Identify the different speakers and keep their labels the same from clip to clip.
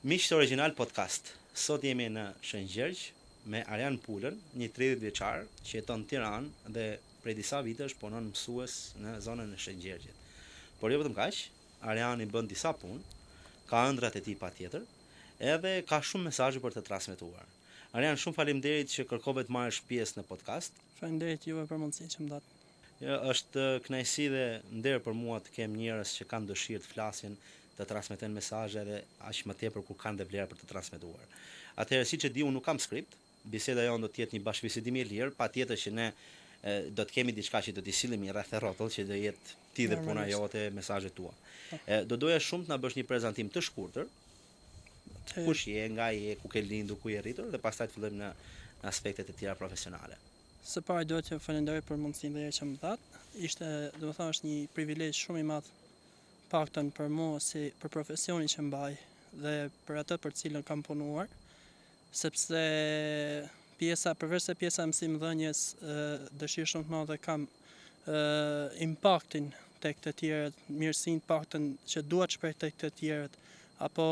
Speaker 1: Miqtë Original Podcast. Sot jemi në Shëngjergj me Arjan Pulën, një 30 vjeçar që jeton në Tiranë dhe prej disa vitesh punon mësues në zonën e Shëngjergjit. Por jo vetëm kaq, Arjani bën disa punë, ka ëndrat e tij patjetër, edhe ka shumë mesazhe për të transmetuar. Arjan, shumë faleminderit që kërkove të marrësh pjesë në podcast.
Speaker 2: Faleminderit juve për mundësinë që më dhat.
Speaker 1: Është kënaqësi dhe nder për mua të kem njerëz që kanë dëshirë të flasin, të transmetojnë mesazhe dhe aq më tepër kur kanë dhe vlerë për të transmetuar. Atëherë, siç e di, unë nuk kam skript. Biseda jonë do të jetë një bashkëbisedim i lirë, patjetër që ne do të kemi diçka që do t'i sillemi rreth rrotull që do jetë ti dhe puna jote, mesazhet tua. Do doja shumë të na bësh një prezantim të shkurtër. Kush je, nga je, ku ke lindur, ku je rritur dhe pastaj të fillojmë në aspektet e tjera profesionale.
Speaker 2: Së pari duhet të falenderoj për mundësinë që më dhat. Ishte, domethënë, është një privilegj shumë i madh, paktën për mua si për profesionin që mbaj dhe për atë për cilën kam punuar, sepse përveç se pjesa e mësimdhënies dëshirë shumë të madhe kam impaktin tek të tjerët, mirësinë paktën që dua të shpreh tek të tjerët, apo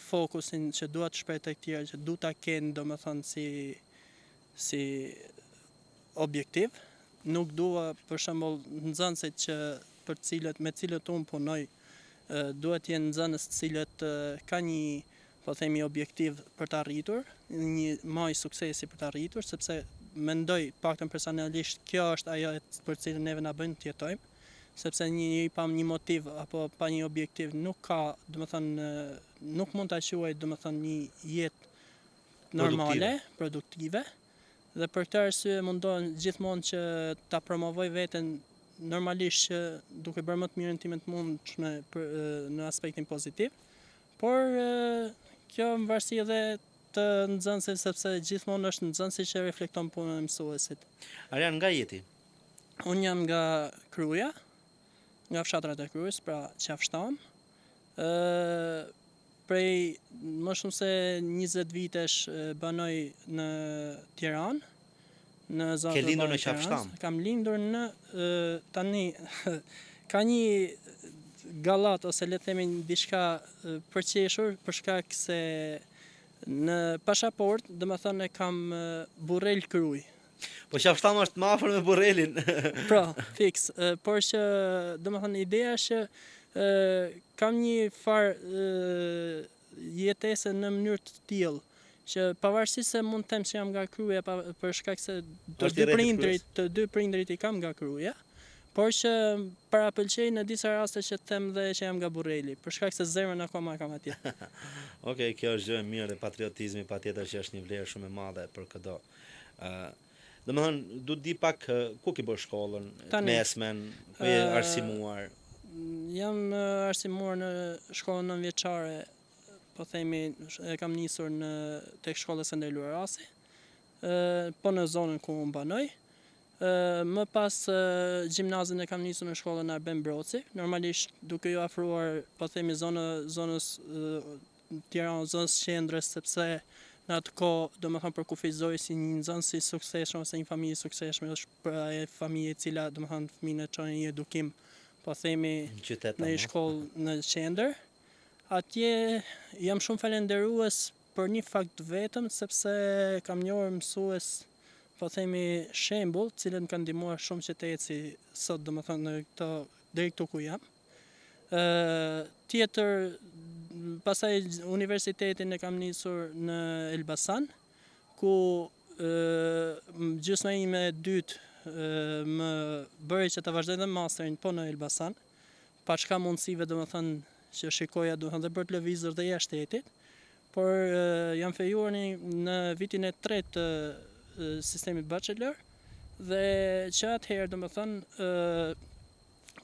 Speaker 2: fokusin që dua të shpreh tek të tjerët, që du ta kenë domethënë si objektiv. Nuk dua për shembull nxënësit me cilët unë punoj, duhet jenë nxënës të cilët ka një, po themi, objektiv për të arritur, një maj suksesi për të arritur, sepse mendoj paktën personalisht kjo është ajo për cilën neve na bën të jetojmë, sepse njëri pa një motiv apo pa një objektiv nuk ka, domethënë, nuk mund ta quaj domethënë një jetë normale, produktive. Dhe për këtë arsye mundohem gjithmonë që ta promovoj veten normalisht që duke bërë më të mirën time të mundshme në aspektin pozitiv. Por kjo në varësi edhe të nxënësit, sepse gjithmonë është nxënësi që reflekton punën e mësuesit.
Speaker 1: Arjan, nga jeti?
Speaker 2: Unë jam nga Kryuja, nga fshatrat e Kryujës, pra Qafshtam. Prej më shumë se 20 vitesh banoj në Tiranë, në zonën
Speaker 1: Ke lindur në Qafshtam?
Speaker 2: Kam lindur në tani ka një gallat ose le të themi diçka përqeshur për shkak se në pasaportë, domethënë kam Burrel Kryuj.
Speaker 1: Po Qafshtam është më afër me Burrelin.
Speaker 2: Pra, fiks, por që domethënë ideja është që kam një farë jetese në mënyrë të tillë që pavarësisht se mund të them që jam nga Kryuja për shkak se të dy prindrit i kam nga Kryuja, por që parapëlqej në disa raste që të them dhe që jam nga Burreli, për shkak se zemrën akoma kam atje.
Speaker 1: Okej, kjo është gjë e mirë dhe patriotizmi patjetër që është një vlerë shumë e madhe për çdo. Domethënë, du të di pak ku ke bërë shkollën, mesmen, ku je arsimuar?
Speaker 2: Jam arsimuar në shkollën 9 vjeçare, po themi, kam nisur tek shkolla Sendeluar Rasi, po në zonën ku unë banoj. Më pas gjimnazin e kam nisur në shkollën Arben Broci, normalisht duke ju afruar, po themi, zonës Tiranë, zonës qendrës, sepse në atë kohë, domethënë, përkufizoj si një nxënës i suksesshëm ose një familje suksesshme, është për ajo familje e cila, domethënë, fëmijët e çon një edukim, po themi, në një shkollë në qendër. Atje jam shumë falenderues për një fakt vetëm, sepse kam njohur mësues, po themi, shembull, të cilët më kanë ndihmuar shumë që të eci sot, domethënë, deri këtu ku jam. Tjetër, pastaj universitetin e kam nisur në Elbasan, ku gjysma ime e dytë më bëri që të vazhdoj dhe masterin po në Elbasan, pa çka mundësive, domethënë, që shikoja dhe për të lëvizur dhe jashtë shtetit, por jam fejuar në vitin e 3 të sistemit bachelor dhe që atëherë, domethënë,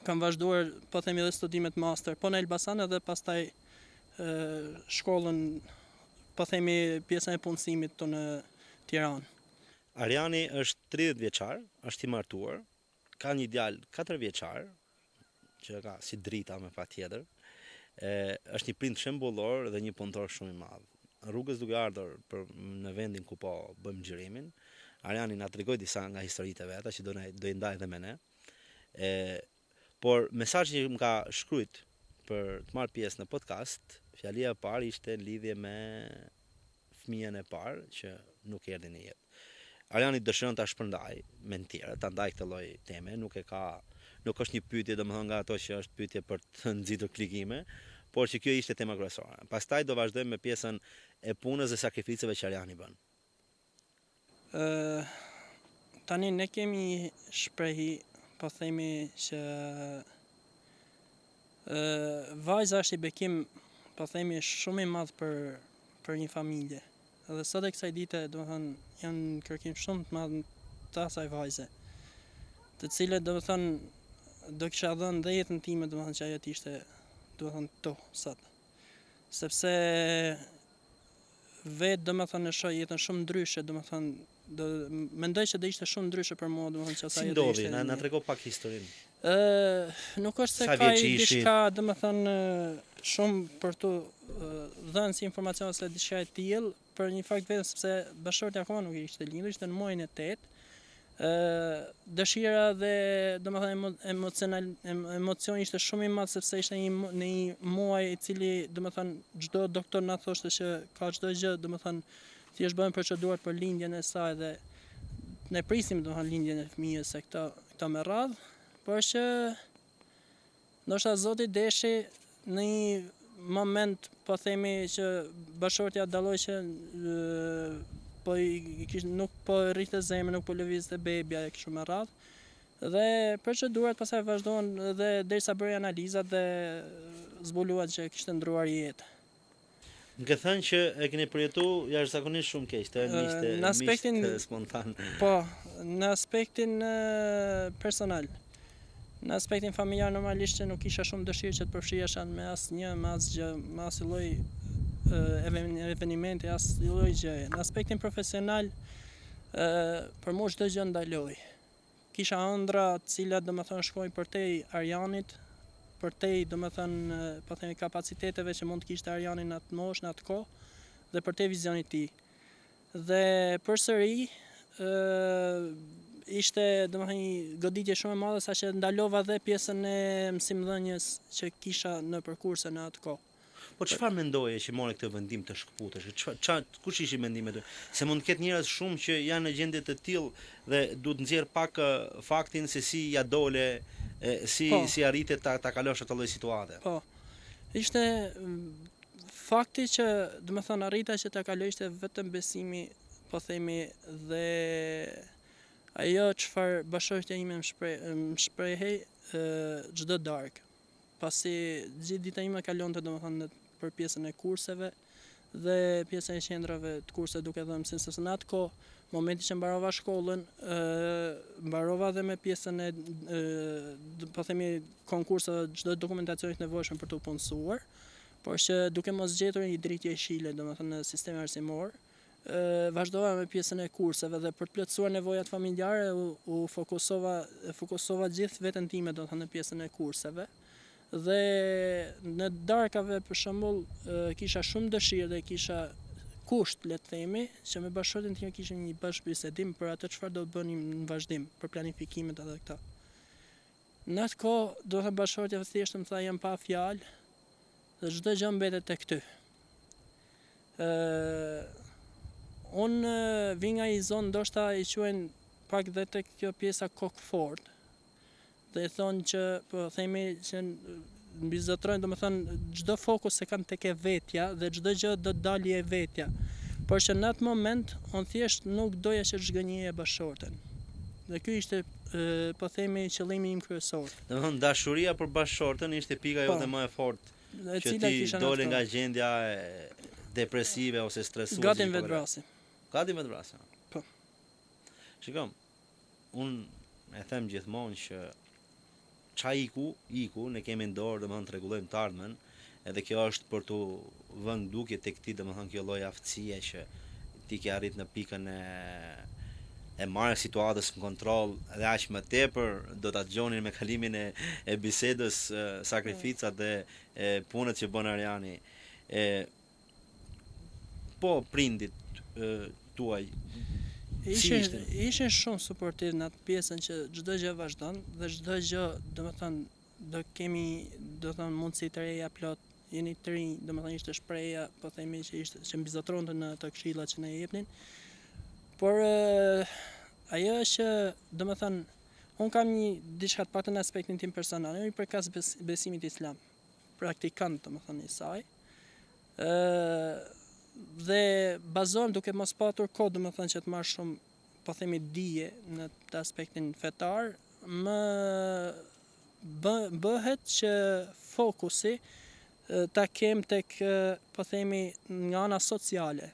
Speaker 2: kam vazhduar, po themi, edhe studimet master po në Elbasan edhe pastaj shkollën, po themi, pjesën e punësimit të në Tiranë.
Speaker 1: Arjani është 30 vjeçar, është i martuar, ka një djalë 4 vjeçar, që ka si drita me patjetër. Është një prind shembullor dhe një punëtor shumë i madh. Rrugës duke ardhur në vendin ku po bëjmë xhirimin, Arjani na tregoi disa nga historitë e veta që do i ndaj edhe me ne. Por mesazhi që më ka shkruajt për të marrë pjesë në podcast Fjalia e parë ishte lidhje me fëmijën e parë që nuk erdhi në jetë. Arjani dëshiron ta shpërndaj me të tjerë, ta ndaj këtë lloj teme, nuk është një pyetje domethënë nga ato që është pyetje për të nxitur klikime, por që kjo ishte tema kryesore. Pastaj do vazhdojmë me pjesën e punës dhe sakrificave që Arjani bën.
Speaker 2: Tani ne kemi shprehi, po themi që vajza është i bekim, po themi shumë i madh për një familje. Edhe sot e kësaj dite, domethënë, janë kërkim shumë të madh të asaj vajze, të cilët domethënë do kisha dhënë dhe jetën time, domethënë që ajo të ishte domethënë këtu sot. Sepse vetë domethënë e shoh jetën shumë ndryshe, domethënë mendoj që do ishte shumë ndryshe për mua, domethënë që
Speaker 1: Si ndodhi? Na trego pak historinë.
Speaker 2: Nuk është se
Speaker 1: Sa
Speaker 2: ka
Speaker 1: vjeç ishi?
Speaker 2: diçka domethënë shumë për tu dhënë si informacion se diçka e tillë, për një fakt vetëm sepse bashorti akoma nuk ishte lindur, ishte në muajin e 8. Dëshira dhe domethënë emocioni ishte shumë i madh sepse ishte në një muaj i cili domethënë çdo doktor na thoshte që ka çdo gjë, domethënë thjesht bëhen procedurat për lindjen e saj dhe ne prisim domethënë lindjen e fëmijës se këto me radhë, por që ndoshta Zoti deshi në një moment, po themi që bashortja dalloi që nuk po rrinte zemrën, nuk po lëvizte bebja e kështu me radhë. Dhe procedurat pastaj vazhdohen dhe derisa bëri analizat dhe zbuluat që kishte ndruar jetë.
Speaker 1: Më ke thënë që e keni përjetuar jashtëzakonisht shumë keq, të
Speaker 2: Në aspektin
Speaker 1: spontan.
Speaker 2: Po, në aspektin personal. Në aspektin familjar normalisht që nuk kisha shumë dëshirë që të përfshihesha me asnjë, me asgjë, me asnjë lloj evenimenti, asnjë lloj gjëje. Në aspektin profesional, për mua çdo gjë ndaloi. Kisha ëndra të cilat domethënë shkojnë përtej Arjanit, përtej domethënë po themi kapaciteteve që mund të kishte Arjani në atë moshë, në atë kohë, dhe përtej vizionit të tij. Dhe përsëri ishte domethënë një goditje shumë e madhe saqë ndalova dhe pjesën e mësimdhënies që kisha në përkurse në atë kohë.
Speaker 1: Po çfarë mendoje që more këtë vendim të shkputesh? Kush ishin mendimet e? Se mund të ketë njerëz shumë që janë në gjendje të tillë dhe duhet nxjerr pak faktin se si ja dole, si arritet ta kalosh atë lloj situate.
Speaker 2: Po. Ishte fakti që domethënë arrita që ta kaloj ishte vetëm besimi, po themi, dhe ajo çfarë bashortja ime më shprehej çdo darkë. Pasi gjithë dita ime kalonte domethënë për pjesën e kurseve dhe pjesën e qendrave të kurse duke dhënë mësim, sepse në atë kohë, momenti që mbarova shkollën, mbarova dhe me pjesën e po themi konkurseve, çdo dokumentacionit nevojshëm për të punësuar, por që duke mos gjetur një dritë jeshile domethënë në sistemin arsimor, vazhdova me pjesën e kurseve dhe për të plotësuar nevojat familjare u fokusova gjithë veten time domethënë në pjesën e kurseve. Dhe në darkave për shembull kisha shumë dëshirë dhe kisha kusht, le të themi, që me bashortin tim kishim një bashkëbisedim për atë çfarë do të bënim në vazhdim, për planifikimet edhe këta. Në atë kohë, do të bashortja thjesht më tha jam pa fjalë dhe çdo gjë mbetet tek ty. Unë vi nga një zonë ndoshta i quajnë pak dhe tek kjo pjesa kokfort. Dhe thonë që po themi që mbizotrojnë domethënë çdo fokus se kanë tek e vetja dhe çdo gjë do të dalë e vetja. Por që në atë moment unë thjesht nuk doja që të zhgënjeja bashorten. Dhe ky ishte po themi qëllimi im kryesor.
Speaker 1: Domethënë dashuria për bashortën ishte pika jote më e fortë që ti dole nga gjendja depresive ose stresuese.
Speaker 2: Gati në vetvrasje.
Speaker 1: Gati në vetvrasje.
Speaker 2: Po.
Speaker 1: Shikom, unë e them gjithmonë që qa iku, ne kemi në dorë domethënë të rregullojmë të ardhmen, edhe kjo është për të vënë duke tek ti domethënë kjo lloj aftësie që ti ke arrit në pikën e marrë situatës në kontroll dhe aq më tepër do ta dëgjoni me kalimin e bisedës sakrificat dhe punët që bën Arjani. Po prindit tuaj
Speaker 2: Ishin shumë suportiv në atë pjesën që çdo gjë vazhdon dhe çdo gjë domethënë do kemi mundësi të reja plot jeni të rinj, domethënë ishte shpreha, po themi që mbizotronte në ato këshilla që na jepnin. Por ajo është që domethënë un kam diçka të paktën në aspektin tim personal, unë i përkas besimit islam, praktikant domethënë i saj. Dhe bazohem duke mos patur kohë domethënë që të marr shumë, po themi, dije në të aspektin fetar, më bëhet që fokusi ta kem tek, po themi, nga ana sociale.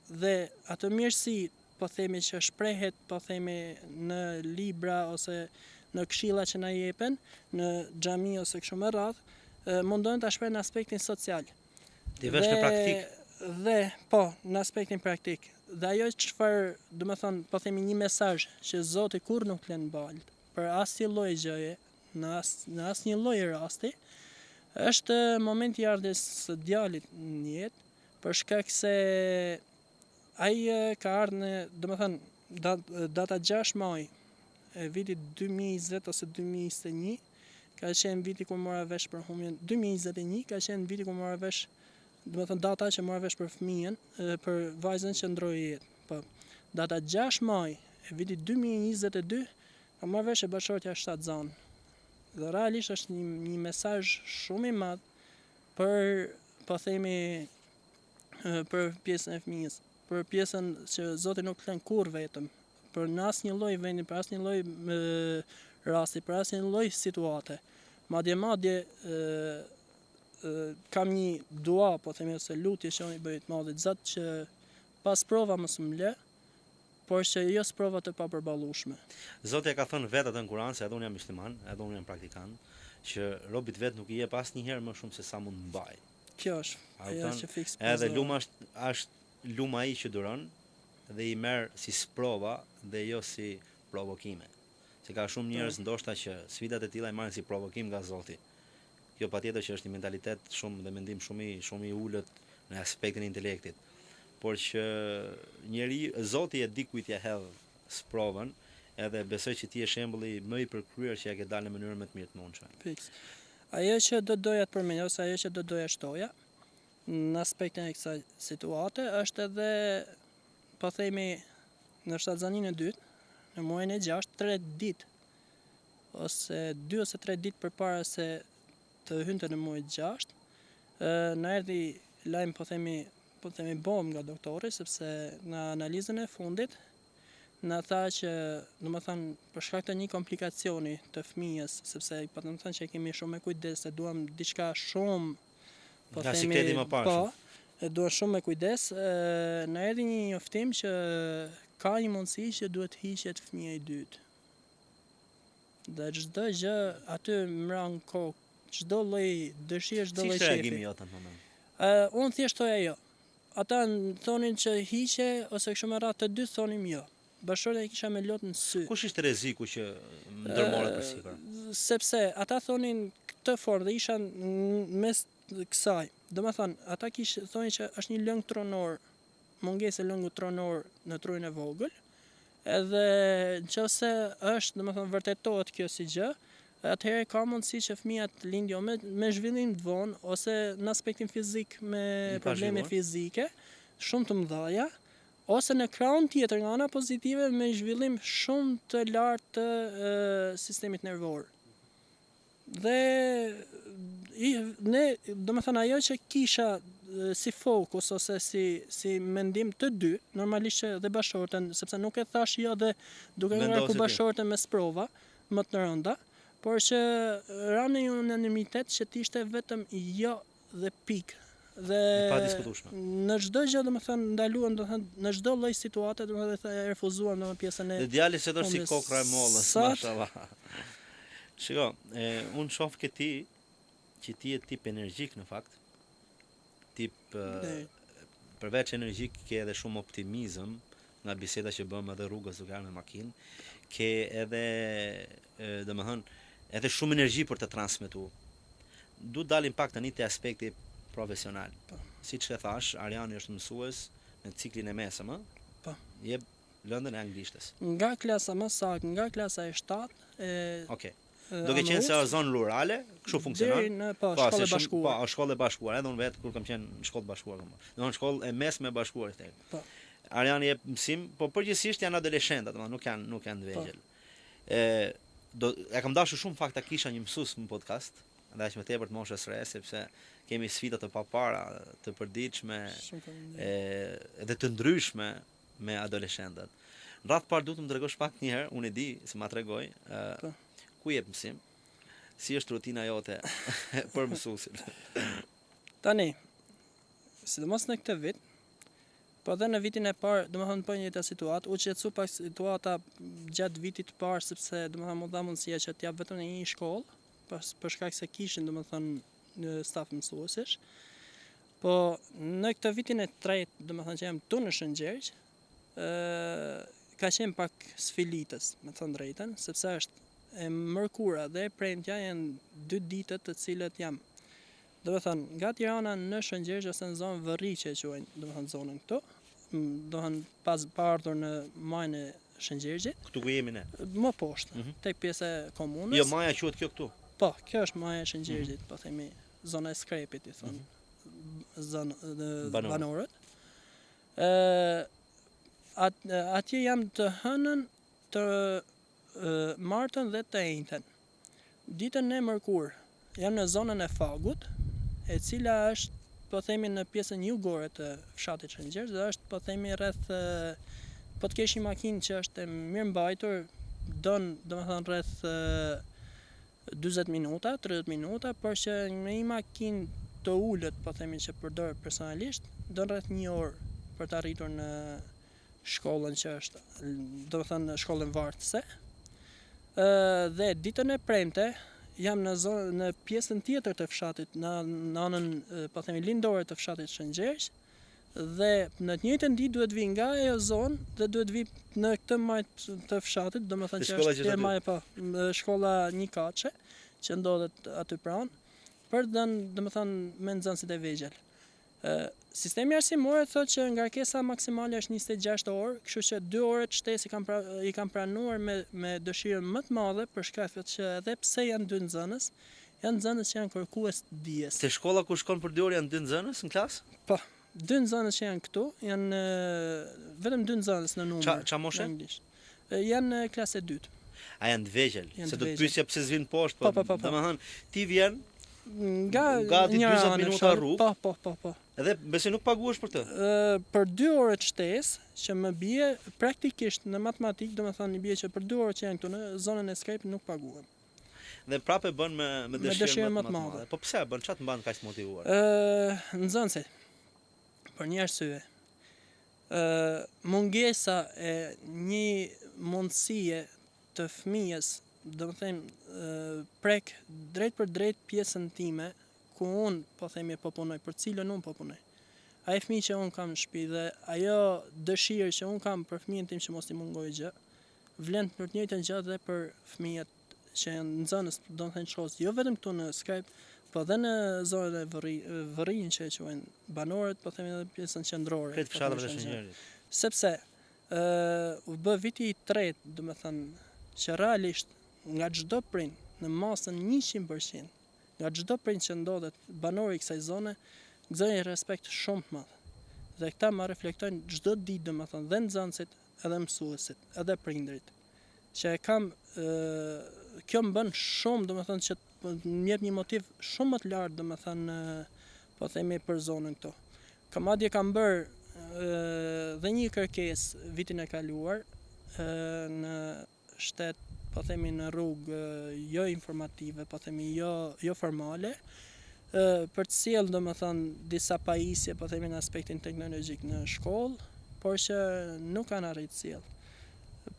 Speaker 2: Dhe atë mirësi, po themi, që shprehet, po themi, në libra ose në këshilla që na jepen, në xhami ose kështu me radhë, mundohen ta shprehen në aspektin social.
Speaker 1: Ti vesh në praktik.
Speaker 2: Dhe po, në aspektin praktik. Dhe ajo çfarë, domethënë, po themi, një mesazh që Zoti kurrë nuk lën balë për asnjë lloj gjëje, në asnjë lloj rasti, është momenti i ardhes së djalit në jetë, për shkak se ai ka ardhur në, domethënë, data 6 maj e vitit 2020 ose 2021, ka qenë viti kur mora vesh për humjen, 2021 ka qenë viti kur mora vesh, domethënë data që mora vesh për fëmijën, për vajzën që ndroi jetë. Po, data 6 maj e vitit 2022 ka marrë vesh e bashortja Shtatzan. Dhe realisht është një mesazh shumë i madh për, po themi, për pjesën e fëmijës, për pjesën që Zoti nuk lën kurrë vetëm, për në asnjë lloj vendi, për asnjë lloj rasti, për asnjë lloj situate. Madje kam një dua, po themi, ose lutje që unë i bëj të Madhit Zot që pas prova mos më lë, por që jo sprova të papërballueshme.
Speaker 1: Zoti e ka thënë vetë atë në Kur'an, se edhe unë jam musliman, edhe unë jam praktikant, që robit vet nuk i jep asnjëherë më shumë se sa mund mbaj.
Speaker 2: Kjo është ajo që fiks.
Speaker 1: Edhe luma është luma ai që duron dhe i merr si sprova dhe jo si provokime. Se ka shumë njerëz ndoshta që sfidat e tilla i marrin si provokim nga Zoti. Kjo patjetër që është një mentalitet shumë dhe mendim shumë i ulët në aspektin e intelektit. Por që Zoti e di kujt ja hedh sprovën, edhe besoj që ti je shembulli më i përkryer që ja ke dalë në mënyrën më të mirë të mundshme.
Speaker 2: Fiks. Ajo që do doja të përmendja, ose ajo që do doja shtoja në aspektin e kësaj situate është edhe, po themi, në shtatzanin e dytë, në muajin e 6, 3 ditë ose 2 ose 3 ditë përpara se të hynte në muajin e 6, na erdhi lajm, po themi bom nga doktori, sepse në analizën e fundit na tha që, domethënë, për shkak të një komplikacioni të fëmijës, sepse patëm thënë që kemi shumë me kujdes, se duam diçka shumë, po themi, duam shumë me kujdes, na erdhi një njoftim që ka një mundësi që duhet hiqet fëmia i dytë. Dhe çdo gjë aty mbran kokë, çdo lloj dëshirë, çdo lloj
Speaker 1: shefi. Si reagimi jot në moment?
Speaker 2: Unë thjesht thoja jo. Ata thonin që hiqe ose kështu me radhë, të dy thonim jo. Bashortja e kisha me lot në sy.
Speaker 1: Kush ishte rreziku që ndërmorët përsipër?
Speaker 2: Sepse ata thonin këtë formë dhe isha mes kësaj. Domethënë, ata thonin që është një lëng tronor, mungesë e lëngut tronor në trurin e vogël. Edhe nëse është, domethënë, vërtetohet kjo si gjë, atëherë ka mundësi që fëmia të lindë jo me zhvillim të vonë ose në aspektin fizik me probleme fizike shumë të mëdha, ose në krahun tjetër nga ana pozitive me zhvillim shumë të lartë të sistemit nervor. Dhe ne, domethënë, ajo që kisha si fokus ose si mendim të dy, normalisht që dhe bashorten, sepse nuk e thash jo dhe duke ngarku bashorten me sprova më të rënda, por që ranë një unanimitet që t'ishte vetëm jo dhe pikë. Dhe në çdo gjë, domethënë, ndaluam, domethënë, në çdo lloj situate, domethënë, e refuzuam në pjesën e.
Speaker 1: Dhe djali se do si kokra e mollës, mashallah. Shiko, unë shoh që ti je tip energjik në fakt. Tip përveç energjik ke edhe shumë optimizëm nga biseda që bëm edhe rrugës duke ardhur me makinë. Ke edhe domethënë edhe shumë energji për të transmetuar. Du dalim pak tani te aspekti profesional. Siç e thash, Ariani është mësues në ciklin e mesëm,
Speaker 2: Po.
Speaker 1: Jep lëndën e anglishtes.
Speaker 2: Nga klasa më saktë, nga klasa e 7,
Speaker 1: Okej. Duke qenë se është zonë rurale, kështu funksionon.
Speaker 2: Deri në shkollë e bashkuar.
Speaker 1: Po, shkollë e bashkuar, edhe unë vetë kur kam qenë në shkollë bashkuar. Domethënë shkollë e mesme e bashkuar tek.
Speaker 2: Po.
Speaker 1: Ariani jep mësim, po përgjithsisht janë adoleshentë, domethënë nuk janë të vegjël. E kam dashur shumë fakt ta kisha një mësues në podcast, dhe aq më tepër të moshës së re, sepse kemi sfida të papara, të përditshme, edhe të ndryshme me adoleshentët. Në radhë parë duhet të më tregosh pak një herë, unë e di se ma tregoj, ku jep mësim? Si është rutina jote për mësuesin?
Speaker 2: Tani, sidomos në këtë vit, po edhe në vitin e parë, domethënë po njëjta situatë, u qetësu pak situata gjatë vitit të parë sepse domethënë më dha mundësia që të jap vetëm në një shkollë, për shkak se kishin domethënë staf mësuesish. Po në këtë vitin e tretë, domethënë që jam këtu në Shëngjergj, ka qenë pak sfilitës, me thënë drejtën, sepse është e mërkura dhe e premtja janë 2 ditët të cilët jam. Domethënë nga Tirana në Shëngjergj ose në zonë Vërri që e quajnë, domethënë zonën këtu, domethënë pas ardhur në majën e Shëngjergjit.
Speaker 1: Këtu ku jemi ne.
Speaker 2: Më poshtë, tek pjesa e komunës.
Speaker 1: Jo, maja quhet kjo këtu.
Speaker 2: Po, kjo është maja e Shëngjergjit, po themi zona e Skrepit, i thonë, zonë banorët. Atje jam të hënën, të martën dhe të enjten. Ditën e mërkur jam në zonën e Fagut, e cila është, po themi, në pjesën jugore të fshatit Shëngjergj, dhe është, po themi, rreth, po të kesh një makinë që është e mirë mbajtur, domethënë rreth 40 minuta, 30 minuta, por që me një makinë të ulët, po themi që përdor personalisht, do rreth 1 orë për të arritur në shkollën që është, domethënë shkollën vartëse. Dhe ditën e premte jam në pjesën tjetër të fshatit, në anën, po themi, lindore të fshatit Shëngjergj, dhe në të njëjtën ditë duhet vi nga ajo zonë dhe duhet vi në këtë majtë të fshatit, domethënë që është maja po, shkolla Një Kaçe, që ndodhet aty pranë, për domethënë me nxënësit e vegjël. Sistemi arsimor thotë që ngarkesa maksimale është 26 orë, kështu që 2 orët shtesë i kam pranuar me dëshirën më të madhe, për shkak që edhe pse janë 2 nxënës, janë nxënës që janë kërkues të dijes.
Speaker 1: Te shkolla ku shkon për 2 orë janë 2 nxënës në klasë?
Speaker 2: Po, 2 nxënës që janë këtu, janë vetëm 2 nxënës në numër.
Speaker 1: Qa moshe?
Speaker 2: Janë klasë e 2.
Speaker 1: A janë të vegjël? Se do të pyesja pse s'vin poshtë,
Speaker 2: po.
Speaker 1: Domethënë ti vjen
Speaker 2: nga
Speaker 1: gati 40 minuta rrugë.
Speaker 2: Po.
Speaker 1: Edhe besoj nuk paguhesh për të.
Speaker 2: Për 2 orët shtesë që më bie praktikisht në matematikë, domethënë i bie që për 2 orët që janë këtu në zonën e Skrepit nuk paguhem.
Speaker 1: Dhe prapë bën me dëshirë më të madhe. Po pse bën? Çfarë të mban kaq motivuar?
Speaker 2: Nxënësi. Për një arsye. Mungesa e një mundësie të fëmijës, domethënë prek drejt për drejt pjesën time, ku unë, po themi, po punoj, për cilën unë po punoj. Ai fëmijë që unë kam në shtëpi dhe ajo dëshirë që unë kam për fëmijën tim që mos i mungoj gjë, vlen për të njëjtën gjë dhe për fëmijët që janë nxënës, domethënë shkollës, jo vetëm këtu në Skrep, po edhe në zonën e Vërrinj që e quajnë banorët, po themi edhe pjesën qendrore.
Speaker 1: Këtë fshatëve të Shëngjergjit.
Speaker 2: Sepse u bë viti i tretë, domethënë që realisht nga çdo prind në masën 100%, nga çdo prind që ndodhet banor i kësaj zone, gëzoj respekt shumë të madh. Dhe këta ma reflektojnë çdo ditë, domethënë, dhe nxënësit, edhe mësuesit, edhe prindrit. Që e kam, kjo më bën shumë, domethënë, që më jep një motiv shumë më të lartë, domethënë, po themi për zonën këto. Madje kam bërë dhe një kërkesë vitin e kaluar në shtet, po themi në rrugë jo informative, po themi jo formale, për të sjellë domethënë disa pajisje, po themi në aspektin teknologjik në shkollë, por që nuk kanë arritë sjell.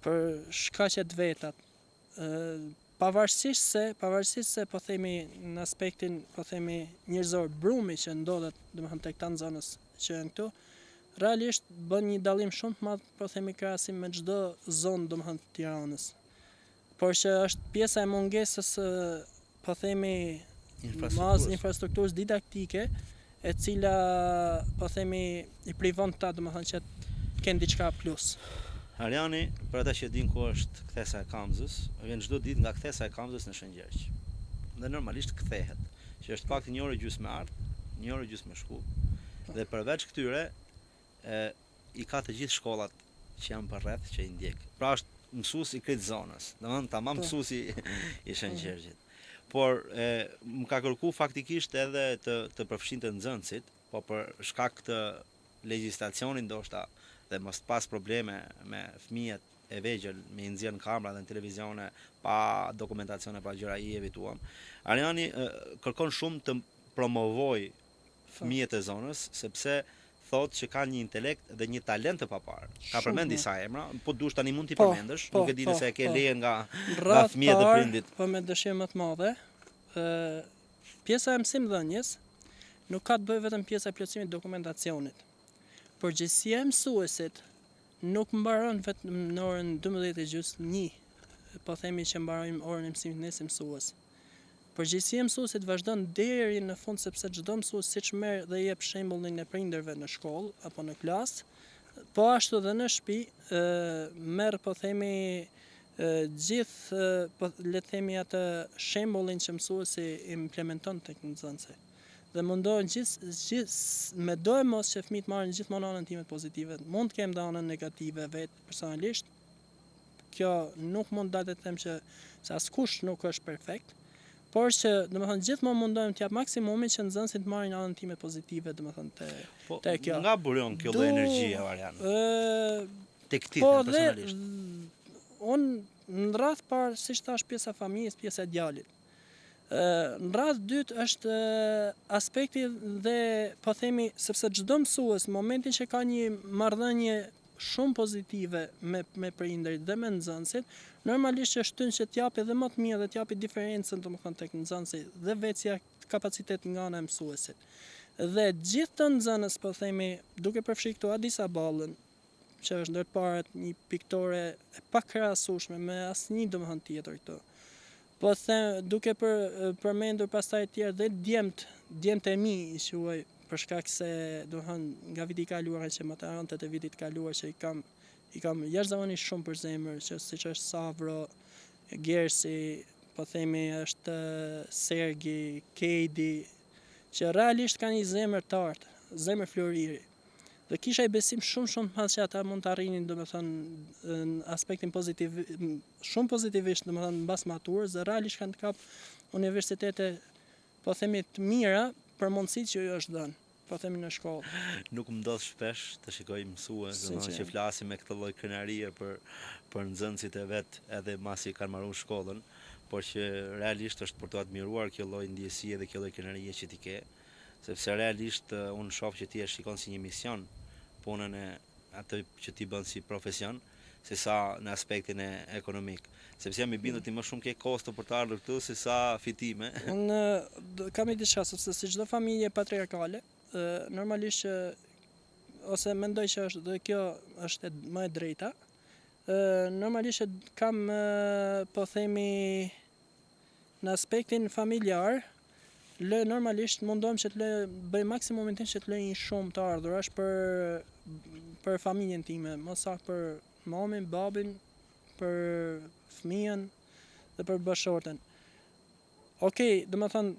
Speaker 2: Për shkaqe të vetat. Pavarësisht se po themi në aspektin, po themi njerëzor, brumi që ndodhet domethënë tek ta nxënës që janë këtu, realisht bën një dallim shumë të madh, po themi krahasim me çdo zonë domethënë të Tiranës. Por që është pjesa e mungesës, po themi, infrastrukturës didaktike, e cila, po themi, i privon ta, domethënë që të kenë diçka plus.
Speaker 1: Ariani, për ata që din ku është kthesa e Kamzës, vjen çdo ditë nga kthesa e Kamzës në Shëngjerq. Dhe normalisht kthehet, që është pak 1 orë gjysmë me ardh, 1 orë gjysmë me shku. Dhe përveç këtyre, i ka të gjithë shkollat që janë përreth që i ndjek. Pra është mësues i këtë zonës, domethënë tamam mësues i Shëngjergjit. Por më ka kërku faktikisht edhe të përfshinte nxënësit, po për shkak të legjislacionit ndoshta dhe mos pas probleme me fëmijët e vegjël me i nxjerr në kamera dhe në televizione pa dokumentacione pa gjëra i evituam. Ariani kërkon shumë të promovoj fëmijët e zonës sepse thotë që ka një intelekt dhe një talent të papar. Ka përmend disa emra, po dush tani mund t'i përmendesh, nuk e di nëse e ke leje nga fëmijët e prindit.
Speaker 2: Po me dëshirë më të madhe. Pjesa e mësimdhënies nuk ka të bëjë vetëm pjesa e plotësimit dokumentacionit. Përgjegjësia e mësuesit nuk mbaron vetëm në orën 12:30, po themi që mbarojmë orën e mësimit ne si mësues. Përgjegjësia e mësuesit vazhdon deri në fund sepse çdo mësues siç merr dhe jep shembullin e prindërve në shkollë apo në klasë, po ashtu edhe në shtëpi merr po themi gjithë le të themi atë shembullin që mësuesi implementon tek nxënësi. Dhe mundohen me do e mos që fëmijët marrin gjithmonë anën time pozitive. Mund të kem dhe anën negative vetë personalisht. Kjo nuk mund të them që se askush nuk është perfekt, por që domethënë gjithmonë mundohem të jap maksimumin që nxënësit të marrin anën time pozitive, domethënë te kjo.
Speaker 1: Nga buron kjo lloj energjie Arian? Tek ti personalisht.
Speaker 2: Unë në radh parë, siç thash, pjesa e familjes, pjesa e djalit. Në radhë dytë është aspekti dhe po themi sepse çdo mësues në momentin që ka një marrëdhënie shumë pozitive me prindërit dhe me nxënësit, normalisht që shtyn që t'japi edhe më të mirë dhe t'japi diferencën domethënë tek nxënësi dhe vetësia kapacitet nga ana e mësuesit. Dhe gjithë të nxënës po themi duke përfshirë këtu Adisa Ballën, që është ndër të parët një piktore e pakrahasueshme me asnjë domethënë tjetër këtu. Po them duke përmendur pastaj të tjerë dhe djemt e mi i quaj për shkak se domethënë nga viti i kaluar që më të anët e vitit kaluar që i kam jashtëzakonisht shumë për zemër, që siç është Savro, Gersi, po themi është Sergi, Kejdi, që realisht kanë një zemër të artë, zemër floriri. Dhe kisha i besim shumë të madh që ata mund të arrinin domethënë në aspektin pozitiv, shumë pozitivisht domethënë mbas maturës, dhe realisht kanë të kap universitete po themi të mira për mundësitë që ju është dhënë, po themi në shkollë.
Speaker 1: Nuk më ndodh shpesh të shikoj mësues që flasin me këtë lloj krenarie për nxënësit e vet edhe masi kanë marrë shkollën, por që realisht është për të admiruar kjo lloj ndjesie dhe kjo lloj krenarie që ti ke, sepse realisht unë shoh që ti e shikon si një mision punën e atë që ti bën si profesion, se sa në aspektin ekonomik. Sepse jam i bindur ti më shumë ke kosto për të ardhur këtu se sa fitime.
Speaker 2: Unë kam i diçka sepse si çdo familje patriarkale, normalisht që ose mendoj që është dhe kjo është më e drejta. Normalisht që kam po themi në aspektin familjar, normalisht mundohem që të bëj maksimumin tim që të lej një shumë të ardhurash për familjen time, mos sa për mamin, babin, për fëmijën dhe për bashorten. Okej, domethënë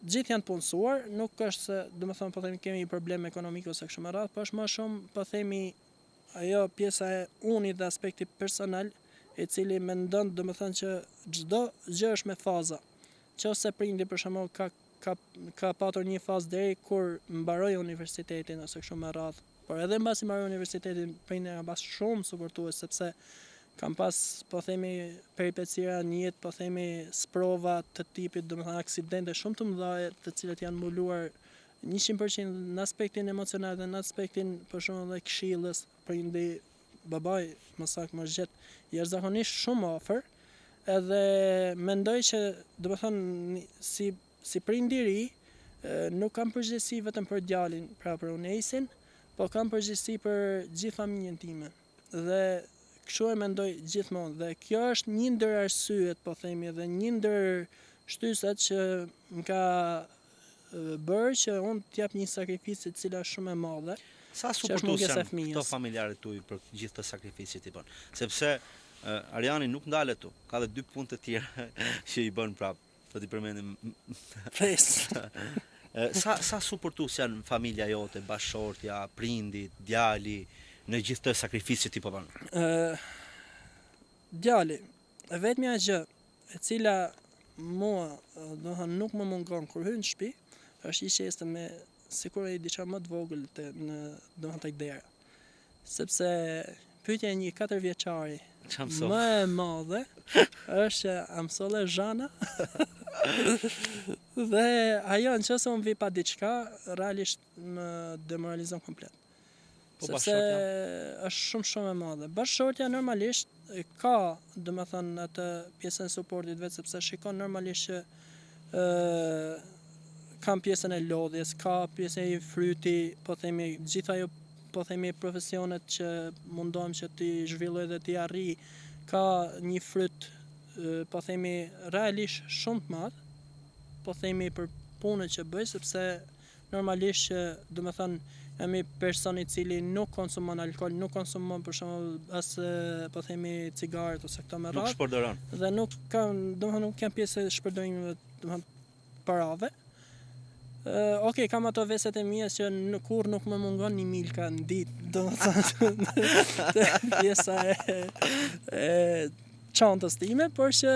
Speaker 2: gjithë janë të punësuar, nuk është se domethënë po themi kemi një problem ekonomik ose kështu me radhë, por është më shumë po themi ajo pjesa e unit dhe aspekti personal, i cili mendon domethënë që çdo gjë është me faza. Qose prindi për shembull ka patur një fazë deri kur mbaroi universitetin ose kështu me radhë. Por edhe mbasi mbaroi universitetin, prindërit kanë pas shumë suportues sepse kam pas po themi peripetësira në jetë, po themi sprova të tipit, domethënë aksidente shumë të mëdha, të cilat janë mbuluar 100% në aspektin emocional dhe në aspektin për shembull dhe këshillës, prindi babai më saktë më gjet jashtëzakonisht shumë afër, edhe mendoj që domethënë si prind i ri, nuk kam përgjegjësi vetëm për djalin, pra për Unesin, po kam përgjegjësi për gjithë familjen time. Dhe kështu e mendoj gjithmonë, dhe kjo është një ndër arsyet, po themi, dhe një ndër shtysat që më ka bërë që unë t'jap një sakrificë e cila është shumë e madhe.
Speaker 1: Sa
Speaker 2: që është
Speaker 1: suportues
Speaker 2: mungesa e
Speaker 1: janë këto
Speaker 2: fëmijës.
Speaker 1: familjarët tuaj për gjithë të sakrificit i bën? Sepse Ariani nuk ndalet tu, ka dhe 2 punë të tjera që i bën prap. Do t'i përmendim.
Speaker 2: Pres.
Speaker 1: Sa suportues janë familja jote, bashortja, prindit, djali në gjithë të sakrificit i po bën?
Speaker 2: Djali, e vetmja gjë e cila mua do të thënë nuk më mungon kur hyn në shtëpi, është i qeste me sikur ai diçka më të vogël do të thënë tek dera. Sepse pyetja e një 4 vjeçari më e madhe është a mësolle Zhana? Dhe ajo nëse unë vi pa diçka, realisht më demoralizon komplet. Sepse është shumë e madhe. Bashkëshortja normalisht ka, domethënë atë pjesën e suportit vet, sepse shikon normalisht që kam pjesën e lodhjes, ka pjesën e fryti, po themi gjithë ajo po themi profesionet që mundohem që ti zhvilloj dhe ti arri, ka një fryt po themi realisht shumë të madh, po themi për punën që bëj, sepse normalisht që domethënë jam një person i cili nuk konsumon alkool, nuk konsumon për shembull as po themi cigaret ose këto me radhë.
Speaker 1: Nuk shpërdoron.
Speaker 2: Dhe nuk kam, domethënë nuk kam pjesë e shpërdorimeve, domethënë parave. Okej, kam ato veset e mia që në kur nuk më mungon një milka në ditë, domethënë pjesa e çantës time, por që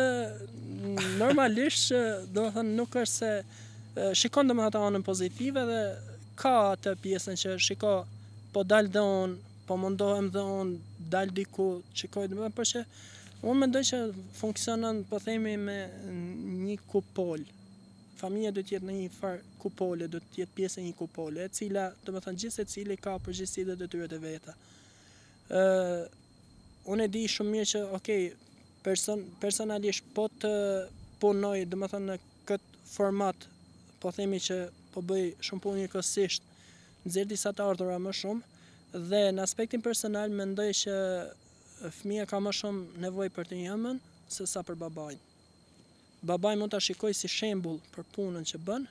Speaker 2: normalisht domethënë nuk është se shikon domethënë ato anën pozitive dhe ka atë pjesën që shiko, po dal dhe unë, po mundohem dhe unë, dal diku, shikoj domethënë, por që unë mendoj që funksionon po themi me një kupol. Familja do të jetë në një farë kupole, do të jetë pjesë e një kupole, e cila, domethënë gjithë secili ka përgjegjësi dhe detyrat e veta. Unë e di shumë mirë që, okay, personalisht po të punoj, domethënë në këtë format, po themi që po bëj shumë punë njëkohësisht, nxjerr disa të ardhura më shumë, dhe në aspektin personal mendoj që fëmia ka më shumë nevojë për të njëmën se sa për babain. Babai mund ta shikoj si shembull për punën që bën,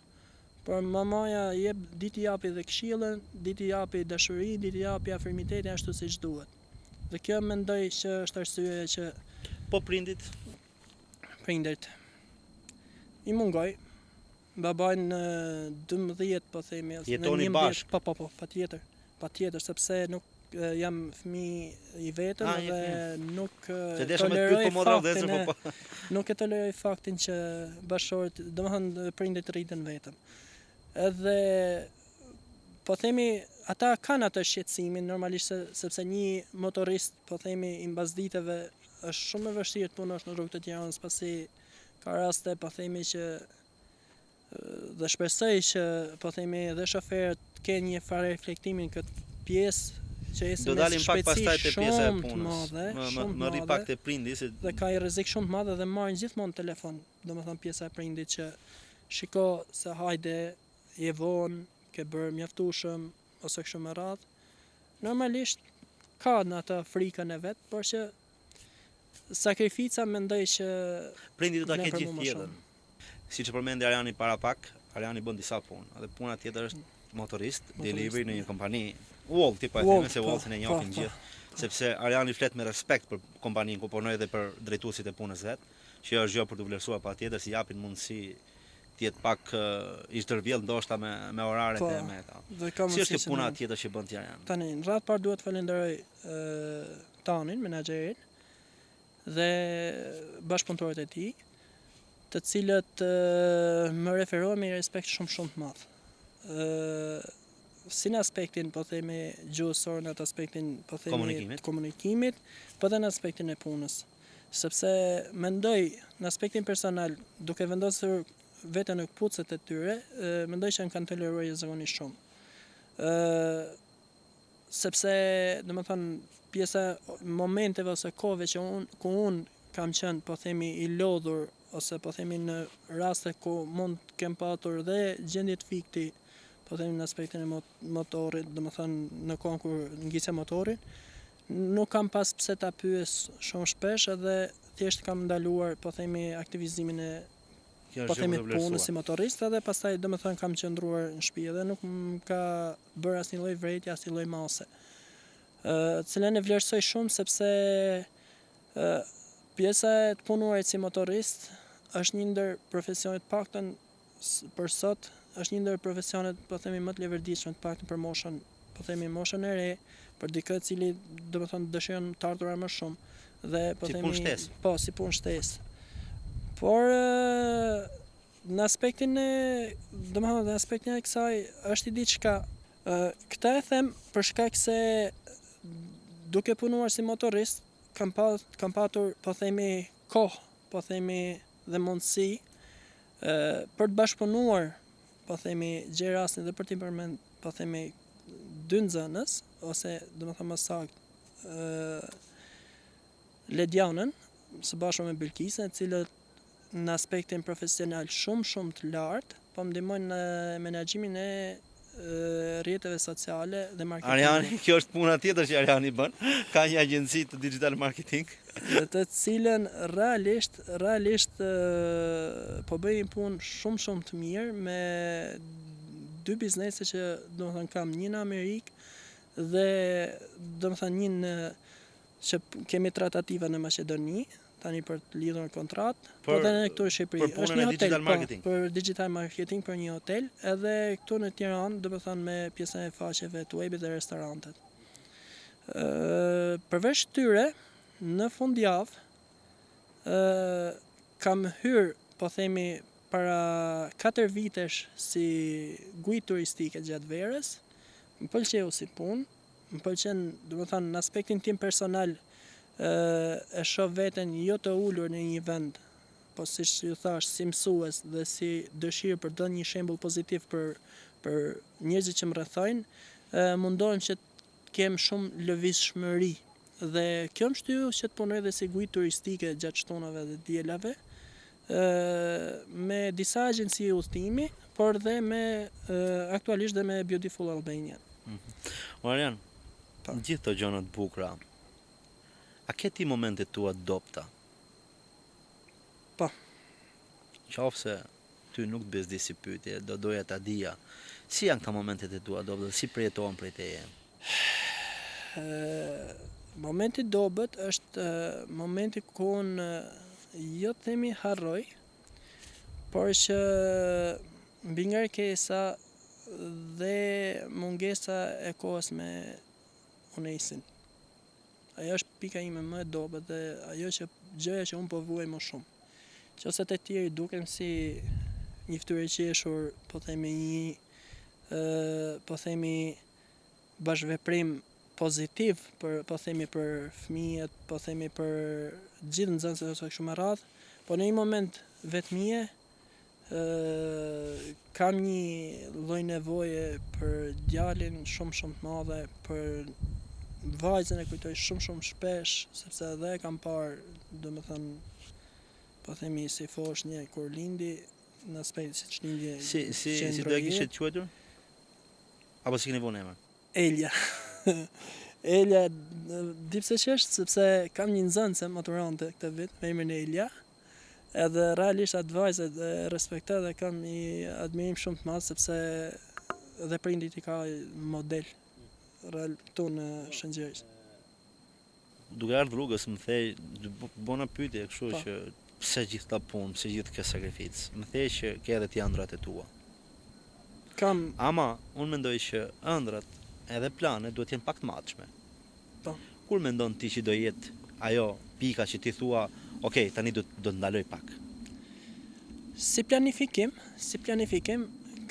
Speaker 2: por mamaja ditë japi dhe këshillën, ditë japi dashuri, ditë japi afirmitetin ashtu siç duhet. Dhe kjo mendoj që është arsyeja që
Speaker 1: po prindit
Speaker 2: i mungoj. Babain në 12 po themi,
Speaker 1: jetoni bashkë.
Speaker 2: Po, patjetër, sepse nuk jam fëmijë i vetëm dhe nuk nuk e toleroj faktin që bashkëshorët, domethënë prindit rriten vetëm. Edhe po themi ata kanë atë shqetësimin normalisht sepse një motorist po themi i mbasditeve është shumë e vështirë të punosh në rrugët e Tiranës, pasi ka raste po themi që dhe shpresoj që po themi dhe shoferët kenë një farë reflektimin këtë pjesë që
Speaker 1: do dalim pak pastaj te pjesa e punës. Më rri pak te prindi se
Speaker 2: dhe ka një rrezik shumë të madh dhe marrin gjithmonë telefon, domethënë pjesa e prindit që shiko se hajde je vonë, ke bërë mjaftueshëm ose kështu me radhë. Normalisht ka në atë frikën e vet, por që sakrifica mendoj që
Speaker 1: prindi do ta ketë gjithë tjetër. Siç e përmendi Ariani para pak, Ariani bën disa punë, dhe puna tjetër është motorist, delivery në një kompani. Wall, tipa e theme se Wallsin e njohin gjithë, sepse Ariani flet me respekt për kompaninë ku punoj dhe për drejtuesit e punës vet, që është gjë për të vlerësuar patjetër, si japin mundësi të jetë pak i ndërvjell ndoshta me oraret e me ta. Si është puna tjetër që bën Ariani?
Speaker 2: Tani, në radhë parë duhet falenderoj Tanin, menaxherin, dhe bashkëpunëtorët e tij, të cilët më referohen me respekt shumë të madh. Si në aspektin, po themi, gjuhësor, në atë aspektin, po themi, komunikimit, po dhe në aspektin e punës. Sepse mendoj, në aspektin personal, duke vendosur veten në këpucët e tyre, mendoj që më kanë toleruar jashtëzakonisht shumë. Sepse, domethënë, pjesa momenteve ose kohëve që ku unë kam qenë, po themi, i lodhur, ose po themi në raste ku mund kem patur dhe gjendje të fikti, po themi në aspektin e motorit, domethënë në kohën kur ngjisja motorin, nuk kam pas pse ta pyes shumë shpesh, edhe thjesht kam ndaluar, po themi, aktivizimin e
Speaker 1: Kjo
Speaker 2: po
Speaker 1: është
Speaker 2: themi
Speaker 1: gjë për të
Speaker 2: punës si
Speaker 1: vlerësuar.
Speaker 2: motorist edhe pastaj domethënë kam qëndruar në shtëpi dhe nuk më ka bërë asnjë lloj vrejtje, asnjë lloj mase. Cilën e vlerësoj shumë sepse pjesa e të punuarit si motorist është një ndër profesionet paktën për sot, është një ndër profesionet po themi më të leverdishme të paktën për moshën, po themi moshën e re, për dikë cili domethënë dëshiron të ardhurar më shumë dhe po
Speaker 1: Si
Speaker 2: themi
Speaker 1: punë shtesë.
Speaker 2: po si punë shtesë. Por në aspektin e domethënë në aspektin e kësaj është i diçka. Këtë e them për shkak se duke punuar si motorist kam patur po themi kohë, po themi dhe mundësi për të bashkëpunuar po themi gjerasin dhe për t'i përmend po themi dy nxënës ose domethënë më saktë Ledjanën së bashku me Bilkisën, e cilët në aspektin profesional shumë të lartë, po më ndihmojnë në menaxhimin e rrjeteve sociale dhe marketingut.
Speaker 1: Ariani, kjo është puna tjetër që Ariani bën. Ka një agjenci të digital marketing.
Speaker 2: Dhe të cilën realisht po bëjnë punë shumë të mirë me dy biznese që domethënë kam një në Amerikë dhe domethënë një që kemi tratativa në Maqedoni tani për të lidhur në kontratë, po edhe në këtu në Shqipëri.
Speaker 1: Për punën e digital marketing.
Speaker 2: Për digital marketing për një hotel, edhe këtu në Tiranë, domethënë me pjesën e faqeve të webit dhe restorantet. Përveç këtyre, në fundjavë kam hyrë, po themi, para 4 vitesh si guid turistike gjatë verës. Më pëlqeu si punë, më pëlqen, domethënë në aspektin tim personal e shoh veten jo të ulur në një vend, po siç ju thash, si mësues dhe si dëshirë për të dhënë një shembull pozitiv për njerëzit që më rrethojnë, mundohem që të kem shumë lëvizshmëri. Dhe kjo më shtyu që të punoj edhe si guid turistike gjatë shtunave dhe dielave, me disa agjenci udhëtimi, por dhe me aktualisht dhe me Beautiful Albania.
Speaker 1: Marian, gjithë të gjëra të bukura, a ke ti momentet tua dopta?
Speaker 2: Po.
Speaker 1: Qofse ty nuk të bezdi si pyetje, do doja ta dija. Si janë këta momentet e tua dopta, si përjetohen prej teje?
Speaker 2: Momenti dobët është momenti ku unë jo themi harroj, por që mbi ngarkesa dhe mungesa e kohës me unisin. Ajo është pika ime më e dobët dhe ajo që gjëja që unë po vuaj më shumë. Qose të tjerë duken si një fytyrë e qeshur, po themi bashkëveprim pozitiv për fëmijët, po themi për gjithë nxënësit ose kështu me radhë, po në një moment vetmie kam një lloj nevoje për djalin shumë të madhe, për vajzën e kujtoj shumë shpesh, sepse edhe kam parë, domethënë, po themi si foshnjë kur lindi, në aspekt si ç'lindje.
Speaker 1: Si do e kishe quajtur? Apo si keni vënë emër?
Speaker 2: Elja. Elja, di pse që është, sepse kam një nxënëse maturante këtë vit me emrin Elja, edhe realisht atë vajzë e respektoj dhe kam një admirim shumë të madh sepse edhe prindit i ka model këtu në Shëngjëris.
Speaker 1: Duke ardhur rrugës më thej, bona pyetje kështu që pse gjithë ta punë, pse gjithë kjo sakrificë. Më thej që ke edhe ti ëndrat e tua.
Speaker 2: Kam.
Speaker 1: Ama unë mendoj që ëndrat edhe planet duhet jenë pak të matshme.
Speaker 2: Po.
Speaker 1: Kur mendon ti që do jetë ajo pika që ti thua, ok, tani do të ndaloj pak?
Speaker 2: Si planifikim,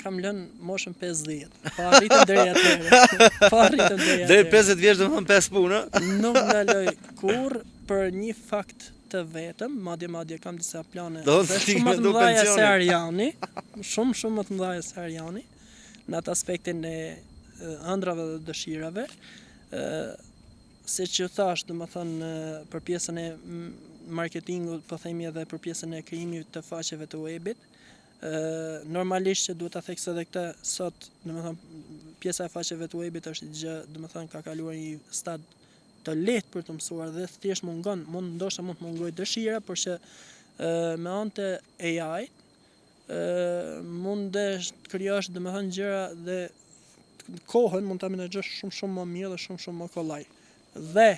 Speaker 2: kam lënë moshën 50. Pa arritëm deri atëherë.
Speaker 1: Deri 50 vjeç do të thon 5 punë.
Speaker 2: Nuk ndaloj kurr për një fakt të vetëm, madje kam disa plane shumë më të mëdha se Ariani, shumë më të mëdha se Ariani, në atë aspektin e ëndrave dhe dëshirave. Siç ju thash, domethënë për pjesën e marketingut, po themi edhe për pjesën e krijimit të faqeve të webit. Normalisht që duhet ta theksa edhe këtë sot, domethënë pjesa e faqeve të webit është gjë, domethënë ka kaluar një stad të lehtë për të mësuar dhe thjesht ndoshta mund të mungojë dëshira, por që me anë të AI mundesh të krijosh domethënë gjëra dhe kohën mund ta menaxhosh shumë më mirë dhe shumë më kollaj. Dhe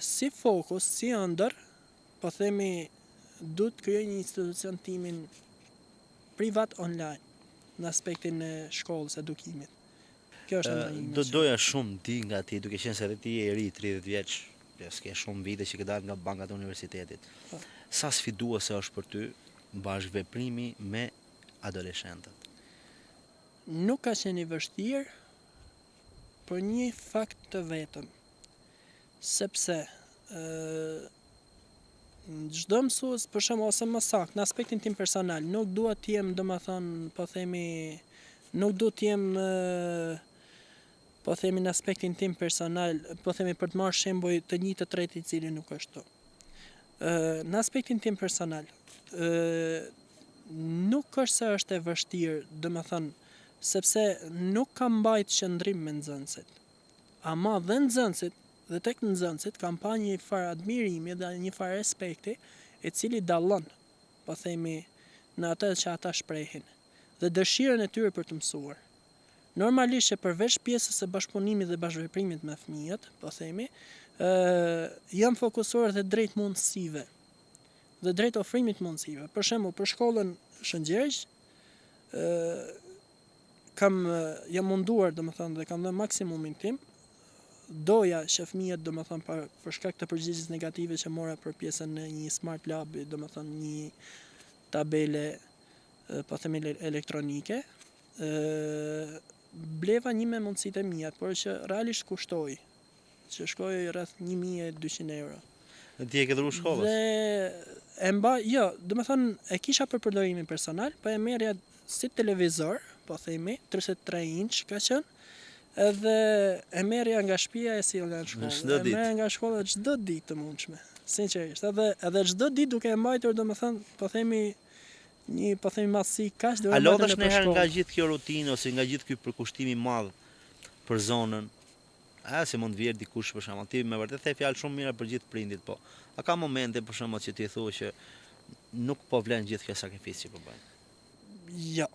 Speaker 2: si fokus, si ëndër, po themi duhet të krijoj një institucion timin privat online në aspektin e shkollës, edukimit. Kjo është ëndërrimi.
Speaker 1: Doja shumë ti nga ti, duke qenë se edhe ti je i ri, 30 vjeç, s'ke shumë vite që ke dalë nga bankat e universitetit. Sa sfiduese është për ty bashkëveprimi me adoleshentët?
Speaker 2: Nuk ka qenë i vështirë për një fakt të vetëm, sepse çdo mësues, për shembull, ose më saktë, në aspektin tim personal, nuk dua të jem, domethënë, po themi, nuk du të jem, po themi, në aspektin tim personal, po themi për të marrë shembull të një të tretë i cili nuk është to. Në aspektin tim personal, nuk është se është e vështirë, domethënë, sepse nuk kam mbajt qëndrim me nxënësit. Ama dhe nxënësit, dhe tek nxënësit kam pa një farë admirimi dhe një farë respekti i cili dallon, po themi, në atë që ata shprehin, dhe dëshirën e tyre për të mësuar. Normalisht që përveç pjesës së bashkëpunimit dhe bashkëveprimit me fëmijët, po themi, jam fokusuar dhe drejt mundësive, dhe drejt ofrimit mundësive. Për shembull, për shkollën Shëngjergj, jam munduar, domethënë, dhe kam dhënë maksimumin tim. Doja që fëmijët, domethënë, për shkak të përgjegjësisë negative që mora për pjesën e një smart lab, domethënë një tabele, po themi, elektronike, bleva një me mundësitë e mia, por që realisht kushtoi, që shkoi rreth 1200 euro.
Speaker 1: Ti e ke dhuru shkollës?
Speaker 2: Dhe e mba, jo, domethënë e kisha për përdorimin personal, po e merrja si televizor, po themi, 33 inch ka qenë, edhe e merrja nga shtëpia e sillja në shkollë. E merrja nga shkolla çdo ditë të mundshme, sinqerisht. Edhe çdo ditë duke e mbajtur, domethënë, po themi, një, po themi, masi kaq do të
Speaker 1: A lodhesh ndonjëherë nga gjithë kjo rutinë ose nga gjithë ky përkushtim i madh për zonën? Se mund vjerë dikush, për shembull, ti me vërtet the fjalë shumë mira për gjithë prindit, po a ka momente, për shembull, që ti thua që nuk po vlen gjithë kjo sakrificë që po bëjnë?
Speaker 2: Jo.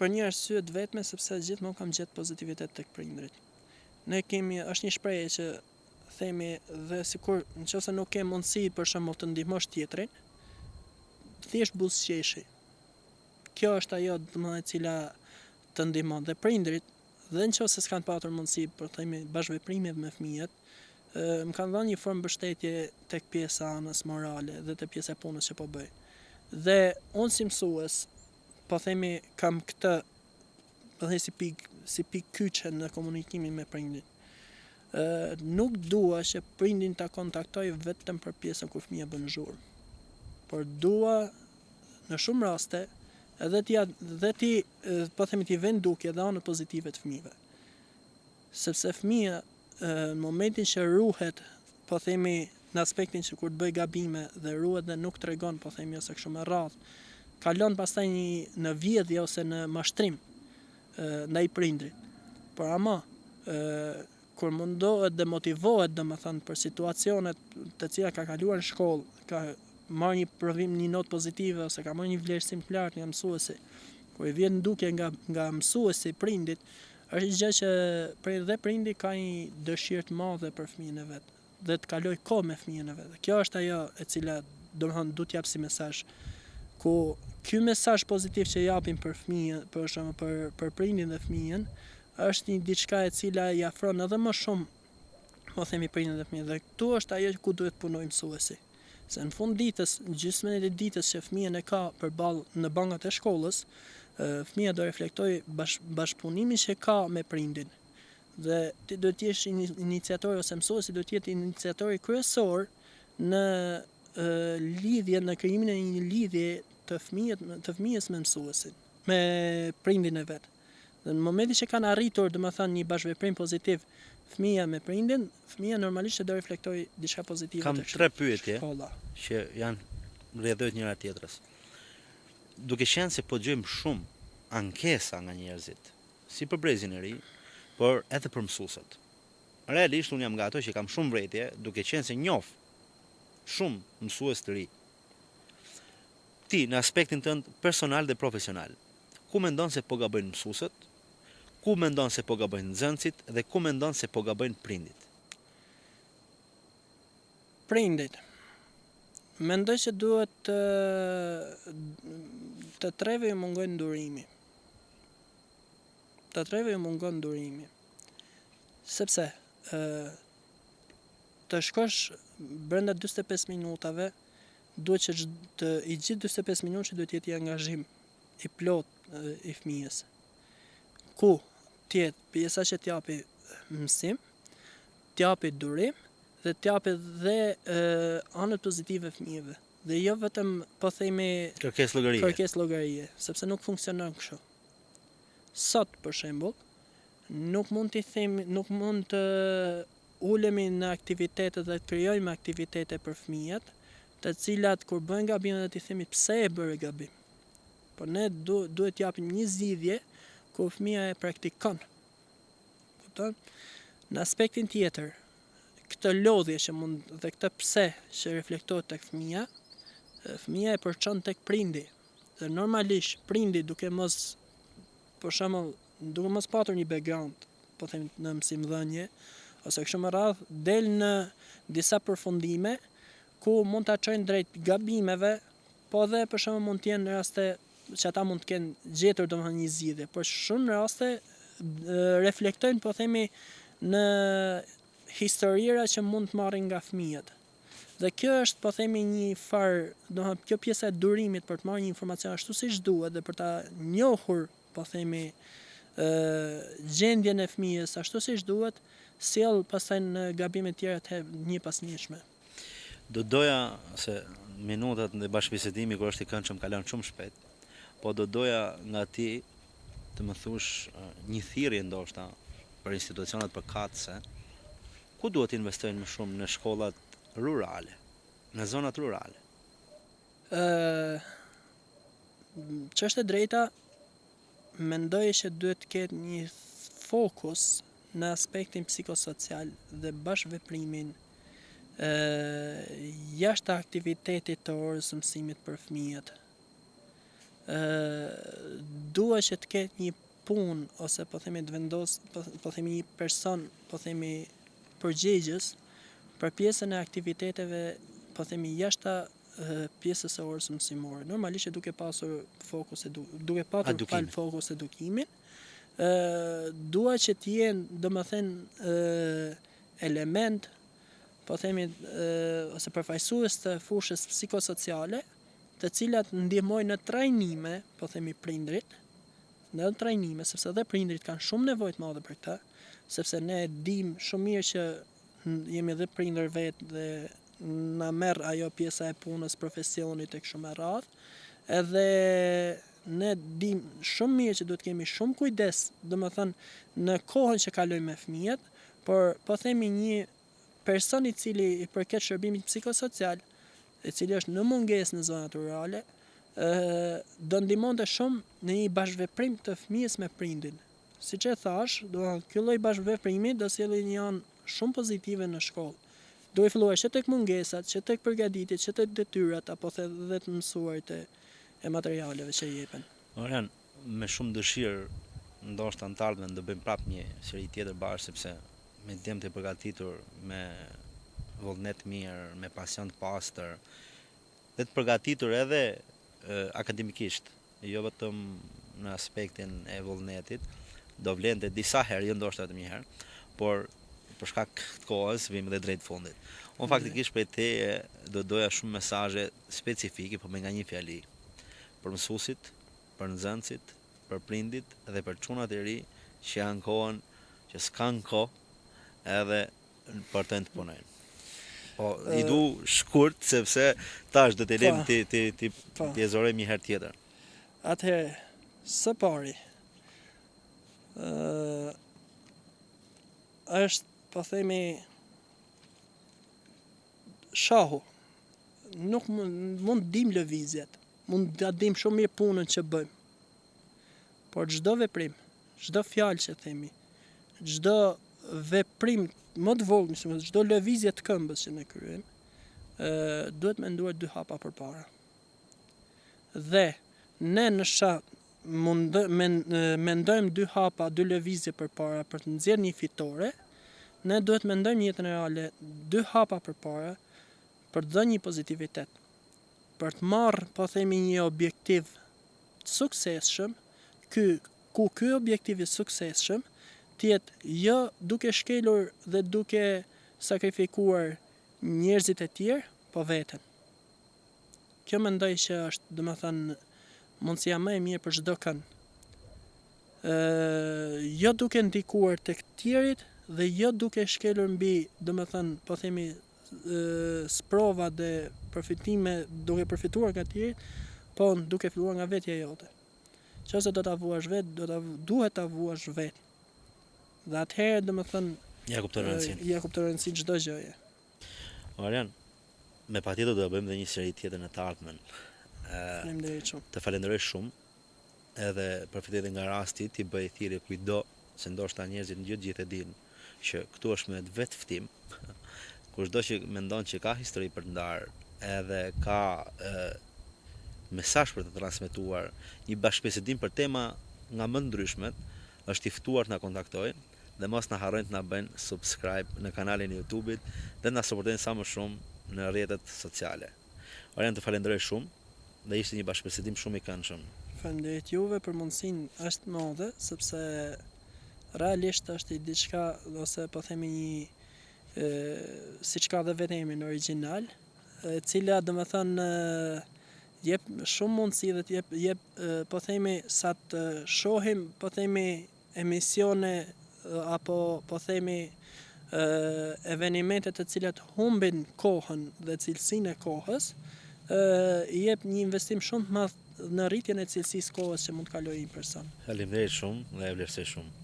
Speaker 2: Për një arsye të vetme, sepse gjithmonë kam gjetë pozitivitet tek prindrit. Ne kemi, është një shprehje që themi, dhe sikur nëse nuk ke mundësi për shembull të ndihmosh tjetrin, thjesht buzëqeshi. Kjo është ajo, domethënë, e cila të ndihmon dhe prindrit, dhe nëse s'kan patur mundësi për të themi bashkëveprimit me fëmijët, më kanë dhënë një formë mbështetje tek pjesa anës morale dhe tek pjesa e punës që po bëj. Dhe unë si mësues, po themi, kam këtë, po themi, si pikë kyçe në komunikimin me prindin. Nuk dua që prindin ta kontaktoj vetëm për pjesën kur fëmia bën zhurmë, por dua në shumë raste edhe ti po themi ti vend dukje dhe anët pozitive të fëmijëve. Sepse fëmia në momentin që ruhet, po themi, në aspektin që kur të bëj gabime dhe ruhet dhe nuk tregon, po themi, ose kështu me radhë, kalon pastaj në vjedhje ose në mashtrim ndaj prindrit. Por ama kur mundohet dhe motivohet, domethënë, për situacionet të cilat ka kaluar në shkollë, ka marrë një provim, një notë pozitive ose ka marrë një vlerësim të lartë nga mësuesi, kur i vjen ndukje nga mësuesi prindit, është një gjë që dhe prindi ka një dëshirë të madhe për fëmijën e vet dhe të kaloj kohë me fëmijën e vet. Kjo është ajo e cila domethënë duhet jap si mesazh. Ku ky mesazh pozitiv që japim për fëmijën, për shembull për prindin dhe fëmijën, është një diçka e cila i afron edhe më shumë, po themi, prindin dhe fëmijën. Dhe këtu është ajo ku duhet punoj mësuesi. Se në fund ditës, gjysmën e ditës që fëmijën e ka përballë në bankat e shkollës, fëmia do reflektoj bashkëpunimin që ka me prindin. Dhe ti do të jesh iniciator ose mësuesi do të jetë iniciatori kryesor në lidhje, në krijimin e një lidhje të fëmijës me mësuesin, me prindin e vet. Dhe në momentin që kanë arritur, domethënë, një bashkëveprim pozitiv fëmia me prindin, fëmia normalisht do reflektoj diçka pozitive
Speaker 1: tek shkolla. Kam 3 pyetje që janë rrjedhojnë njëra tjetrës. Duke qenë se po dëgjojmë shumë ankesa nga njerëzit, si për brezin e ri, por edhe për mësuesët. Realisht unë jam nga ato që kam shumë vretje, duke qenë se njoh shumë mësues të ri. ti në aspektin tënd personal dhe profesional, ku mendon se po gabojnë mësuesët, ku mendon se po gabojnë nxënësit dhe ku mendon se po gabojnë prindit?
Speaker 2: Prindit. Mendoj që duhet të treve ju mungon durimi. Të treve ju mungon durimi. Sepse të shkosh brenda 45 minutave, duhet që i gjithë 45 minutë që duhet jetë i angazhim i plot i fëmijës. Ku tjetë pjesa që t'japi mësim, t'japi durim dhe t'japi dhe anët pozitive fëmijëve. Dhe jo vetëm po themi kërkesë llogarie, sepse nuk funksionon kështu. Sot për shembull, nuk mund të ulemi në aktivitete dhe të krijojmë aktivitete për fëmijët, të cilat kur bëjnë gabim dhe t'i themi pse e bëre gabim. Por ne duhet t'japim një zgjidhje ku fëmia e praktikon. Kupton? Në aspektin tjetër, këtë lodhje që mund dhe këtë pse që reflektohet tek fëmia e përçon tek prindi. Dhe normalisht prindi duke mos patur një background, po them në mësimdhënie ose kështu me radhë, del në disa përfundime ku mund ta çojnë drejt gabimeve, po dhe për shembull mund të jenë raste që ata mund të kenë gjetur domethënë një zgjidhje, por shumë raste reflektojnë, po themi, në historira që mund të marrin nga fëmijët. Dhe kjo është, po themi, një farë, domethënë kjo pjesa e durimit për të marrë një informacion ashtu siç duhet dhe për ta njohur, po themi, gjendjen e fëmijës ashtu siç duhet, sjell pastaj në gabimet tjera të një pas njëshme.
Speaker 1: Do doja se minutat në bashkëbisedimi kur është i këndshëm kalon shumë shpejt, po do doja nga ti të më thush një thirrje ndoshta për institucionet përkatëse, ku duhet investojnë më shumë në shkollat rurale, në zonat rurale?
Speaker 2: Ç'është e drejta, mendoj që duhet të ketë një fokus në aspektin psikosocial dhe bashkëveprimin jashtë aktivitetit të orës së mësimit për fëmijët. Duhet që të ketë një punë ose po themi të vendos, po themi një person, po themi përgjegjës për pjesën e aktiviteteve, po themi jashtë pjesës së orës mësimore. Normalisht duke pasur fokus fokus edukimin, dua që të jenë, domethënë, element, po themi, ose përfaqësues të fushës psikosociale, të cilat ndihmojnë në trajnime, po themi prindrit, në trajnime, sepse edhe prindrit kanë shumë nevojë të madhe për këtë, sepse ne dim shumë mirë që jemi edhe prindër vetë dhe na merr ajo pjesa e punës, profesionit e kështu me radhë, edhe ne dim shumë mirë që duhet kemi shumë kujdes, domethënë në kohën që kalojmë me fëmijët, por po themi një person i cili i përket shërbimit psikosocial, i cili është në mungesë në zonat rurale, do ndihmonte shumë në një bashkëveprim të fëmijës me prindin. Siç e thash, ky lloj bashkëveprimi do sjellë një anë shumë pozitive në shkollë. Duhet filluar që tek mungesat, që tek përgatitjet, që tek detyrat, apo dhe të mësuarit e materialeve që jepen.
Speaker 1: Orian, me shumë dëshirë, ndoshta në të ardhmen do bëjmë prapë një seri tjetër bashkë, sepse me djemt e përgatitur, me vullnet mirë, me pasion të pastër, dhe të përgatitur edhe akademikisht, jo vetëm në aspektin e vullnetit, do vlente disa herë, jo ndoshta vetëm një herë, por për shkak të kohës vim dhe drejt fundit. Unë faktikisht prej teje do doja shumë mesazhe specifike, po me nga një fjali, për mësuesit, për nxënësit, për prindit dhe për çunat e ri që janë kohën që s'kan kohë edhe për të punojnë. Po, i du shkurt sepse tash do të lëm ti pjesëzorojmë një herë tjetër.
Speaker 2: Atëherë, së pari, është, po themi, shahu. Nuk mund dim lëvizjet, mund të dim shumë mirë punën që bëjmë. Por çdo veprim, çdo fjalë që themi, çdo veprim më të vogël, çdo lëvizje të këmbës që ne kryejmë, duhet menduar dy hapa përpara. dhe ne në shat mendojmë 2 hapa, 2 lëvizje përpara për të nxjerrë një fitore, ne duhet mendojmë jetën reale 2 hapa përpara për të dhënë një pozitivitet, për të marrë, po themi, një objektiv të suksesshëm, ku ky objektiv i suksesshëm tjetë jo duke shkelur dhe duke sakrifikuar njerëzit e tjerë, po veten. Kjo mendoj që është, domethënë, mundësia më e mirë për çdo kënd. Jo duke ndikuar tek tjerit dhe jo duke shkelur mbi, domethënë, po themi, sprova dhe përfitime duke përfituar nga tjerit, po duke filluar nga vetja jote. Nëse do ta vuash vetë, duhet ta vuash vetë. Dhe atëherë, domethënë,
Speaker 1: Ja kuptoj rëndësinë.
Speaker 2: Ja kuptoj rëndësinë çdo gjëje.
Speaker 1: Marian, me patjetër do të bëjmë dhe një seri tjetër në të ardhmen.
Speaker 2: Faleminderit shumë.
Speaker 1: Të falenderoj shumë, edhe përfitoj nga rasti ti bëj thirrje kujdo, se ndoshta njerëzit jo gjithë e dinë që këtu është me vetë ftim. Kushdo që mendon që ka histori për të ndarë, edhe ka mesazh për të transmetuar, një bashkëbisedim për tema nga më ndryshmet, është i ftuar të na kontaktojnë dhe mos na harrojnë të na bëjnë subscribe në kanalin e YouTube-it dhe na suportojnë sa më shumë në rrjetet sociale. Orian, të falenderoj shumë dhe ishte një bashkëbisedim shumë i këndshëm.
Speaker 2: Faleminderit juve për mundësinë, është modhe, sepse realisht është i diçka, ose po themi një, siç ka dhe vetë emrin origjinal, e cila domethënë jep shumë mundësi dhe të jep po themi sa të shohim, po themi emisione apo po themi evenimente të cilat humbin kohën dhe cilësinë e kohës, i jep një investim shumë të madh në rritjen e cilësisë kohës që mund të kalojë një person.
Speaker 1: Faleminderit shumë dhe e vlerësoj shumë.